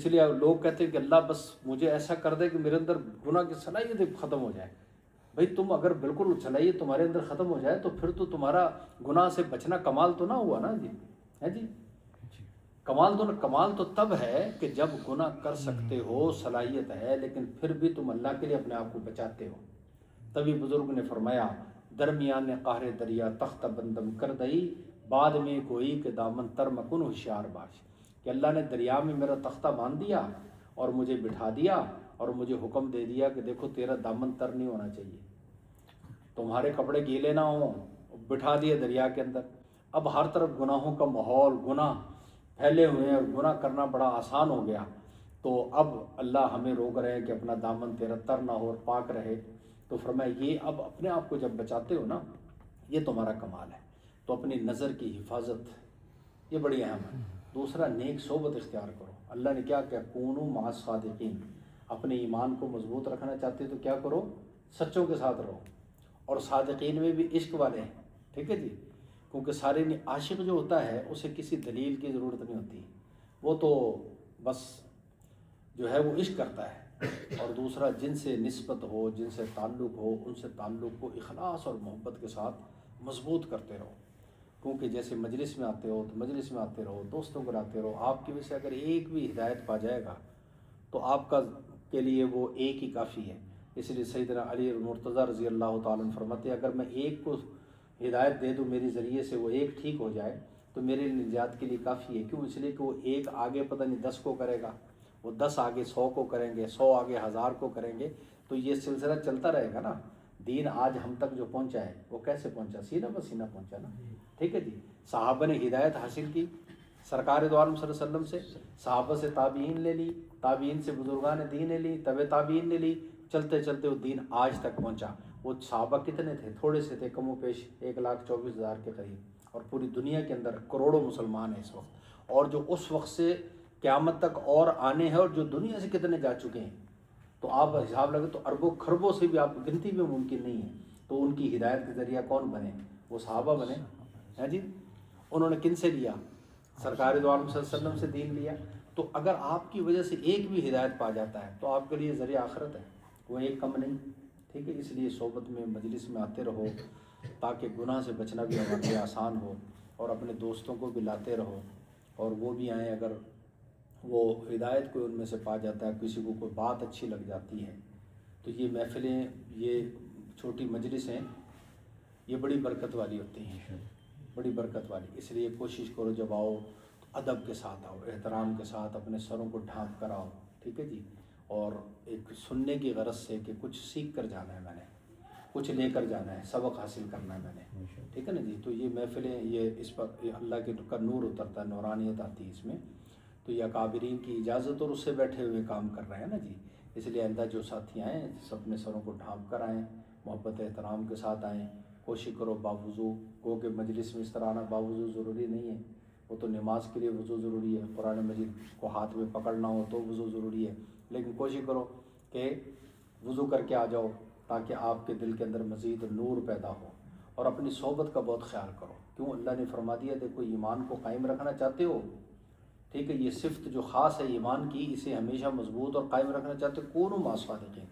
اس لیے لوگ کہتے ہیں کہ اللہ بس مجھے ایسا کر دے کہ میرے اندر گناہ کی صلاحیت ختم ہو جائے. بھائی تم اگر بالکل صلاحیت تمہارے اندر ختم ہو جائے تو پھر تو تمہارا گناہ سے بچنا کمال تو نہ ہوا نا جی, ہے جی. کمال تو تب ہے کہ جب گناہ کر سکتے ہو, صلاحیت ہے, لیکن پھر بھی تم اللہ کے لیے اپنے آپ کو بچاتے ہو. تبھی بزرگ نے فرمایا درمیان قہر دریا تخت بندم کر دئی, بعد میں کوئی کہ دامن تر مکن ہوشیار باش. کہ اللہ نے دریا میں میرا تختہ باندھ دیا اور مجھے بٹھا دیا اور مجھے حکم دے دیا کہ دیکھو تیرا دامن تر نہیں ہونا چاہیے, تمہارے کپڑے گیلے نہ ہوں, بٹھا دیا دریا کے اندر. اب ہر طرف گناہوں کا ماحول, گناہ پھیلے ہوئے ہیں, گناہ کرنا بڑا آسان ہو گیا. تو اب اللہ ہمیں روک رہے ہیں کہ اپنا دامن تیرا تر نہ ہو اور پاک رہے. تو فرمایا یہ اب اپنے آپ کو جب بچاتے ہو نا, یہ تمہارا کمال ہے. تو اپنی نظر کی حفاظت یہ بڑی اہم ہے. دوسرا نیک صحبت اختیار کرو. اللہ نے کیا کہا, کونوا مع الصادقین. اپنے ایمان کو مضبوط رکھنا چاہتے تو کیا کرو, سچوں کے ساتھ رہو. اور صادقین میں بھی عشق والے ہیں, ٹھیک ہے جی. کیونکہ سارے عاشق جو ہوتا ہے اسے کسی دلیل کی ضرورت نہیں ہوتی, وہ تو بس جو ہے وہ عشق کرتا ہے. اور دوسرا جن سے نسبت ہو, جن سے تعلق ہو, ان سے تعلق کو اخلاص اور محبت کے ساتھ مضبوط کرتے رہو. کیونکہ جیسے مجلس میں آتے ہو تو مجلس میں آتے رہو, دوستوں کو لاتے رہو. آپ کی وجہ سے اگر ایک بھی ہدایت پا جائے گا تو آپ کا کے لیے وہ ایک ہی کافی ہے. اس لیے سیدنا علی مرتضیٰ رضی اللہ تعالیٰ عنہ فرماتے ہیں اگر میں ایک کو ہدایت دے دوں میرے ذریعے سے, وہ ایک ٹھیک ہو جائے تو میرے نجات کے لیے کافی ہے. کیوں؟ اس لیے کہ وہ ایک آگے پتہ نہیں 10 کو کرے گا, وہ 10 آگے 100 کو کریں گے, 100 آگے 1000 کو کریں گے. تو یہ سلسلہ چلتا رہے گا نا. دین آج ہم تک جو پہنچا ہے وہ کیسے پہنچا, سینہ بسینہ پہنچا نا, ٹھیک ہے جی. صحابہ نے ہدایت حاصل کی سرکار دو عالم صلی اللہ علیہ وسلم سے, صحابہ سے تابعین لے لی, تابعین سے بزرگان دین نے لی, تبع تابعین نے لی, چلتے چلتے وہ دین آج تک پہنچا. وہ صحابہ کتنے تھے؟ تھوڑے سے تھے, کم و بیش 1,24,000 کے قریب. اور پوری دنیا کے اندر کروڑوں مسلمان ہیں اس وقت, اور جو اس وقت سے قیامت تک اور آنے ہیں, اور جو دنیا سے کتنے جا چکے ہیں. تو آپ حساب لگے تو اربوں خربوں سے بھی آپ گنتی بھی ممکن نہیں ہے. تو ان کی ہدایت کے ذریعہ کون بنے؟ وہ صحابہ بنے ہیں جی. انہوں نے کن سے لیا؟ سرکار دو عالم صلی اللہ علیہ وسلم سے دین لیا. تو اگر آپ کی وجہ سے ایک بھی ہدایت پا جاتا ہے تو آپ کے لیے ذریعہ آخرت ہے, وہ ایک کم نہیں, ٹھیک ہے. اس لیے صحبت میں مجلس میں آتے رہو تاکہ گناہ سے بچنا بھی ہمارے لیے آسان ہو, اور اپنے دوستوں کو بھی لاتے رہو اور وہ بھی آئیں. اگر وہ ہدایت کوئی ان میں سے پا جاتا ہے, کسی کو کوئی بات اچھی لگ جاتی ہے, تو یہ محفلیں, یہ چھوٹی مجلسیں یہ بڑی برکت والی ہوتی ہیں, بڑی برکت والی. اس لیے کوشش کرو جب آؤ تو ادب کے ساتھ آؤ, احترام کے ساتھ, اپنے سروں کو ڈھانپ کر آؤ, ٹھیک ہے جی. اور ایک سننے کی غرض سے کہ کچھ سیکھ کر جانا ہے, میں نے کچھ لے کر جانا ہے, سبق حاصل کرنا ہے میں نے, ٹھیک ہے نا جی. تو یہ محفلیں, یہ اس پر یہ اللہ کے کا نور اترتا ہے, نورانیت آتی ہے اس میں. تو یہ اکابرین کی اجازت اور اس سے بیٹھے ہوئے کام کر رہے ہیں نا جی. اس لیے آئندہ جو ساتھی آئیں سب اپنے سروں کو ڈھانپ کر آئیں, محبت احترام کے ساتھ آئیں. کوشش کرو باوضو, گو کہ مجلس میں اس طرح آنا باوضو ضروری نہیں ہے, وہ تو نماز کے لیے وضو ضروری ہے. قرآن مجید کو ہاتھ میں پکڑنا ہو تو وضو ضروری ہے, لیکن کوشش کرو کہ وضو کر کے آ جاؤ تاکہ آپ کے دل کے اندر مزید نور پیدا ہو. اور اپنی صحبت کا بہت خیال کرو. کیوں؟ اللہ نے فرما دیا دیکھو ایمان کو قائم رکھنا چاہتے ہو, ٹھیک ہے, یہ صفت جو خاص ہے ایمان کی, اسے ہمیشہ مضبوط اور قائم رکھنا چاہتے ہو, کونوا مع الصادقین.